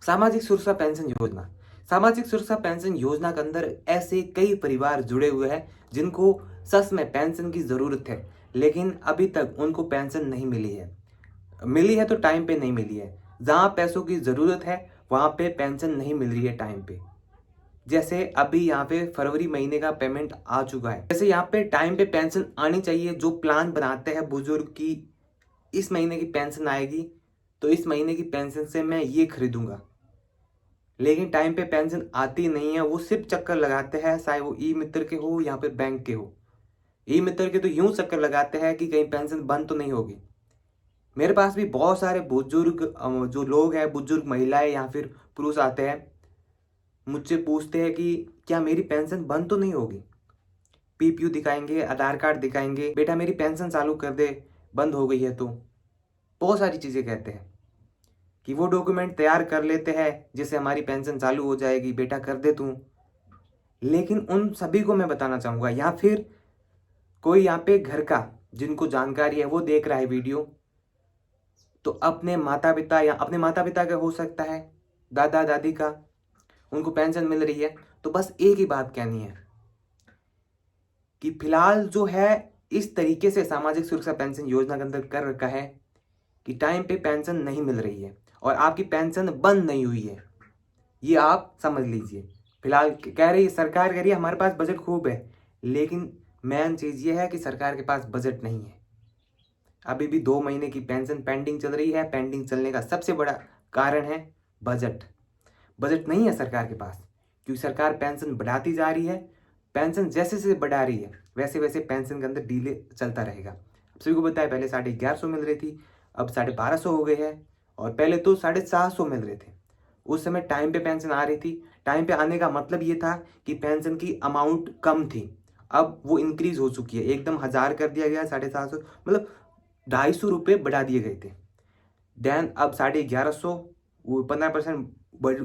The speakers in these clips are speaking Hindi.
सामाजिक सुरक्षा पेंशन योजना। सामाजिक सुरक्षा पेंशन योजना के अंदर ऐसे कई परिवार जुड़े हुए हैं जिनको सच में पेंशन की ज़रूरत है, लेकिन अभी तक उनको पेंशन नहीं मिली है। मिली है तो टाइम पे नहीं मिली है। जहाँ पैसों की ज़रूरत है वहाँ पे पेंशन नहीं मिल रही है टाइम पे। जैसे अभी यहाँ पे फरवरी महीने का पेमेंट आ चुका है, जैसे यहाँ पे टाइम पे पेंशन आनी चाहिए। जो प्लान बनाते हैं बुजुर्ग की, इस महीने की पेंशन आएगी तो इस महीने की पेंशन से मैं ये खरीदूंगा, लेकिन टाइम पे पेंशन आती नहीं है। वो सिर्फ चक्कर लगाते हैं, चाहे वो ई मित्र के हो या फिर बैंक के हो। ई मित्र के तो यूं चक्कर लगाते हैं कि कहीं पेंशन बंद तो नहीं होगी। मेरे पास भी बहुत सारे बुजुर्ग जो लोग हैं, बुजुर्ग महिलाएं या फिर पुरुष आते हैं, मुझसे पूछते हैं कि क्या मेरी पेंशन बंद तो नहीं होगी। पीपीयू दिखाएंगे, आधार कार्ड दिखाएंगे, बेटा मेरी पेंशन चालू कर दे, बंद हो गई है। तो बहुत सारी चीज़ें कहते हैं कि वो डॉक्यूमेंट तैयार कर लेते हैं जिससे हमारी पेंशन चालू हो जाएगी, बेटा कर दे तू। लेकिन उन सभी को मैं बताना चाहूँगा, या फिर कोई यहाँ पे घर का जिनको जानकारी है वो देख रहा है वीडियो, तो अपने माता पिता या अपने माता पिता का हो सकता है, दादा दादी का, उनको पेंशन मिल रही है, तो बस एक ही बात कहनी है कि फिलहाल जो है इस तरीके से सामाजिक सुरक्षा पेंशन योजना के अंदर कर रखा है कि टाइम पे पेंशन नहीं मिल रही है और आपकी पेंशन बंद नहीं हुई है। ये आप समझ लीजिए। फिलहाल कह रही है सरकार, कह रही है हमारे पास बजट खूब है, लेकिन मेन चीज़ ये है कि सरकार के पास बजट नहीं है। अभी भी 2 महीने की पेंशन पेंडिंग चल रही है। पेंडिंग चलने का सबसे बड़ा कारण है बजट। बजट नहीं है सरकार के पास, क्योंकि सरकार पेंशन बढ़ाती जा रही है। पेंशन जैसे जैसे बढ़ा रही है वैसे वैसे पेंशन के अंदर डीले चलता रहेगा। आप सभी को बताया, पहले 1150 मिल रही थी, अब 1250 हो गए हैं, और पहले तो 750 मिल रहे थे। उस समय टाइम पे पेंशन आ रही थी। टाइम पे आने का मतलब ये था कि पेंशन की अमाउंट कम थी, अब वो इंक्रीज हो चुकी है, एकदम 1000 कर दिया गया, 750, मतलब 250 रुपये बढ़ा दिए गए थे। देन अब 1150, वो 15% बढ़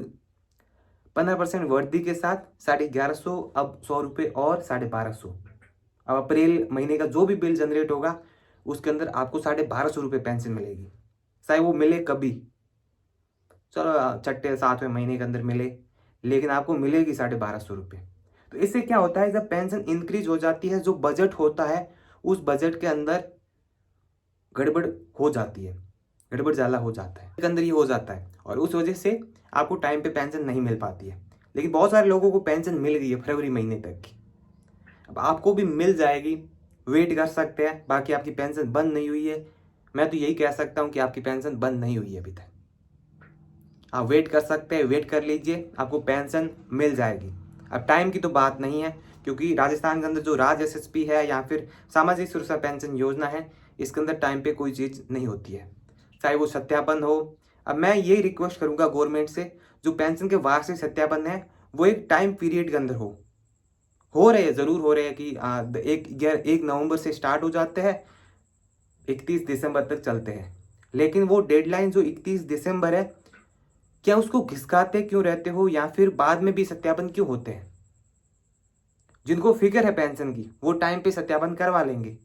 15% वृद्धि के साथ 1150, अब 100 रुपये और 1250। अब अप्रैल महीने का जो भी बिल जनरेट होगा उसके अंदर आपको 1250 रुपये पेंशन मिलेगी, चाहे वो मिले कभी। चलो छठे 7वें महीने के अंदर मिले, लेकिन आपको मिलेगी 1250 रुपये। तो इससे क्या होता है, जब पेंशन इंक्रीज हो जाती है, जो बजट होता है उस बजट के अंदर गड़बड़ हो जाती है, गड़बड़ ज़्यादा हो जाता है, इसके अंदर ये हो जाता है, और उस वजह से आपको टाइम पे पेंशन नहीं मिल पाती है। लेकिन बहुत सारे लोगों को पेंशन मिल गई है फरवरी महीने तक की, अब आपको भी मिल जाएगी, वेट कर सकते हैं। बाकी आपकी पेंशन बंद नहीं हुई है, मैं तो यही कह सकता हूँ कि आपकी पेंशन बंद नहीं हुई है अभी तक। आप वेट कर सकते हैं, वेट कर लीजिए, आपको पेंशन मिल जाएगी। अब टाइम की तो बात नहीं है, क्योंकि राजस्थान के अंदर जो राज एसएसपी है या फिर सामाजिक सुरक्षा पेंशन योजना है, इसके अंदर टाइम पे कोई चीज़ नहीं होती है, चाहे वो सत्यापन हो। अब मैं यही रिक्वेस्ट करूंगा गवर्नमेंट से, जो पेंशन के वार्षिक सत्यापन है वो एक टाइम पीरियड के अंदर हो रहे हैं, ज़रूर हो रहे हैं कि 1 नवंबर से स्टार्ट हो जाते हैं, 31 दिसंबर तक चलते हैं। लेकिन वो डेडलाइन जो 31 दिसंबर है, क्या उसको घिसकाते क्यों रहते हो, या फिर बाद में भी सत्यापन क्यों होते हैं? जिनको फिक्र है पेंशन की वो टाइम पे सत्यापन करवा लेंगे।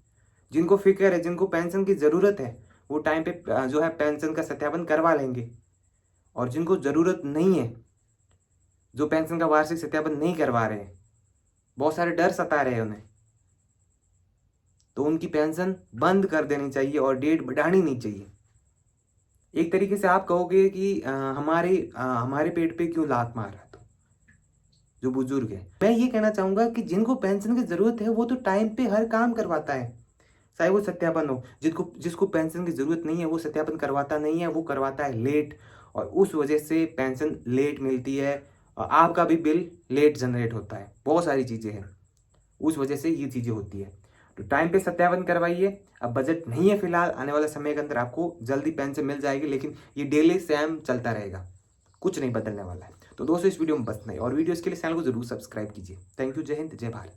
जिनको फिक्र है, जिनको पेंशन की ज़रूरत है, वो टाइम पे जो है पेंशन का सत्यापन करवा लेंगे। और जिनको ज़रूरत नहीं है, जो पेंशन का वार्षिक सत्यापन नहीं करवा रहे हैं, बहुत सारे डर सता रहे हैं उन्हें, तो उनकी पेंशन बंद कर देनी चाहिए और डेट बढ़ानी नहीं चाहिए। एक तरीके से आप कहोगे कि हमारे पेट पे क्यों लात मार रहा, तो जो बुजुर्ग है, मैं ये कहना चाहूंगा कि जिनको पेंशन की जरूरत है वो तो टाइम पे हर काम करवाता है, चाहे वो सत्यापन हो। जिसको पेंशन की जरूरत नहीं है वो सत्यापन करवाता नहीं है, वो करवाता है लेट, और उस वजह से पेंशन लेट मिलती है, और आपका भी बिल लेट जनरेट होता है। बहुत सारी चीज़ें हैं, उस वजह से ये चीज़ें होती है। तो टाइम पे सत्यापन करवाइए। अब बजट नहीं है फिलहाल, आने वाले समय के अंदर आपको जल्दी पेंशन मिल जाएगी, लेकिन ये डेली सेम चलता रहेगा, कुछ नहीं बदलने वाला है। तो दोस्तों इस वीडियो में बस नहीं, और वीडियोस के लिए चैनल को जरूर सब्सक्राइब कीजिए। थैंक यू, जय हिंद, जय भारत।